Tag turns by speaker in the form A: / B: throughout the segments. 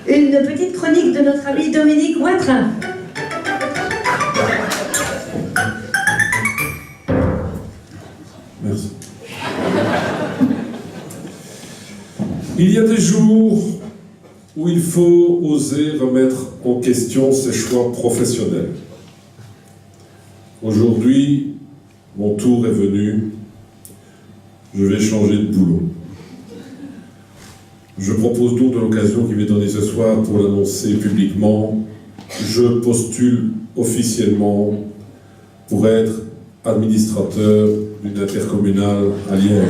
A: une petite chronique de notre ami Dominique Watrin.
B: Merci. Il y a des jours où il faut oser remettre en question ses choix professionnels. Aujourd'hui, mon tour est venu. Je vais changer de boulot. Je propose donc de l'occasion qui m'est donnée ce soir pour l'annoncer publiquement. Je postule officiellement pour être administrateur d'une intercommunale à Liège.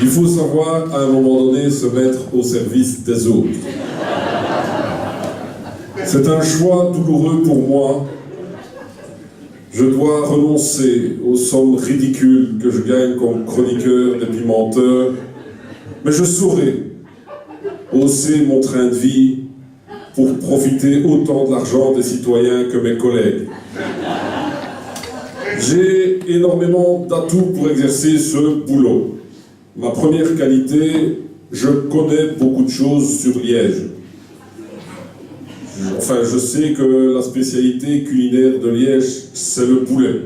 B: Il faut savoir, à un moment donné, se mettre au service des autres. C'est un choix douloureux pour moi. Je dois renoncer aux sommes ridicules que je gagne comme chroniqueur des pimenteurs, mais je saurai hausser mon train de vie pour profiter autant de l'argent des citoyens que mes collègues. J'ai énormément d'atouts pour exercer ce boulot. Ma première qualité, je connais beaucoup de choses sur Liège. Enfin, je sais que la spécialité culinaire de Liège, c'est le poulet.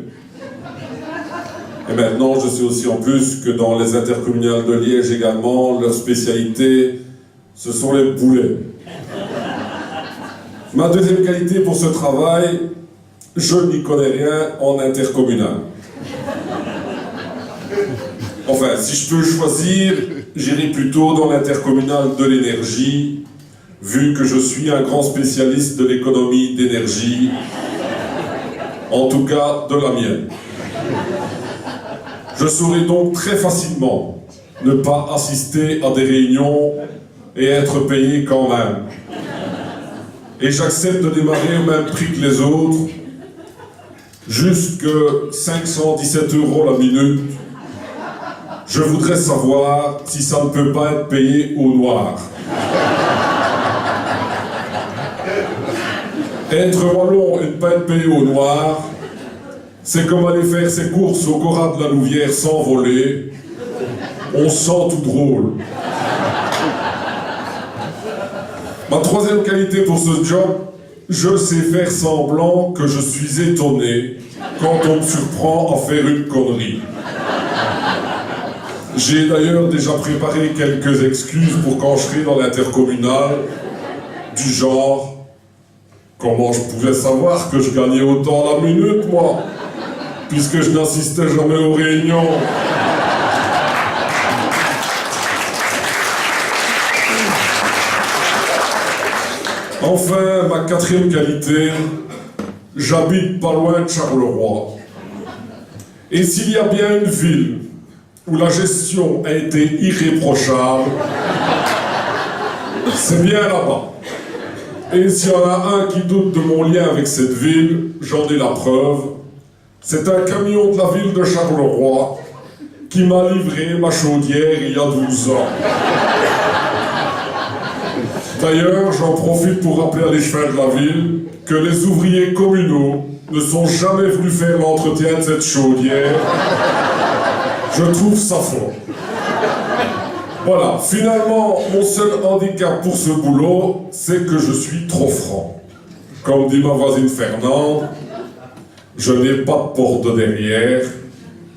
B: Et maintenant, je sais aussi en plus que dans les intercommunales de Liège également, leur spécialité, ce sont les poulets. Ma deuxième qualité pour ce travail, je n'y connais rien en intercommunal. Enfin, si je peux choisir, j'irai plutôt dans l'intercommunal de l'énergie, vu que je suis un grand spécialiste de l'économie d'énergie, en tout cas de la mienne. Je saurai donc très facilement ne pas assister à des réunions et être payé quand même. Et j'accepte de démarrer au même prix que les autres, jusque 517 € la minute. Je voudrais savoir si ça ne peut pas être payé au noir. Être wallon et ne pas être payé au noir, c'est comme aller faire ses courses au Cora de la Louvière sans voler. On se sent tout drôle. Ma troisième qualité pour ce job, je sais faire semblant que je suis étonné quand on me surprend à faire une connerie. J'ai d'ailleurs déjà préparé quelques excuses pour quand je serai dans l'intercommunal, du genre « Comment je pouvais savoir que je gagnais autant la minute, moi, puisque je n'assistais jamais aux réunions ?» Enfin, ma quatrième qualité, j'habite pas loin de Charleroi. Et s'il y a bien une ville où la gestion a été irréprochable, c'est bien là-bas. Et s'il y en a un qui doute de mon lien avec cette ville, j'en ai la preuve. C'est un camion de la ville de Charleroi qui m'a livré ma chaudière il y a 12 ans. D'ailleurs, j'en profite pour rappeler à l'échevin de la ville que les ouvriers communaux ne sont jamais venus faire l'entretien de cette chaudière. Je trouve ça faux. Voilà, finalement, mon seul handicap pour ce boulot, c'est que je suis trop franc. Comme dit ma voisine Fernande, je n'ai pas de porte de derrière,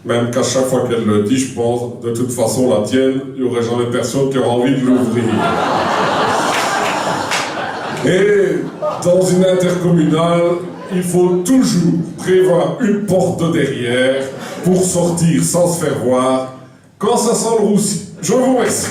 B: même qu'à chaque fois qu'elle le dit, je pense, de toute façon, la tienne, il n'y aurait jamais personne qui aurait envie de l'ouvrir. Et dans une intercommunale, il faut toujours prévoir une porte de derrière pour sortir sans se faire voir quand ça sent le roussi. Je vous remercie.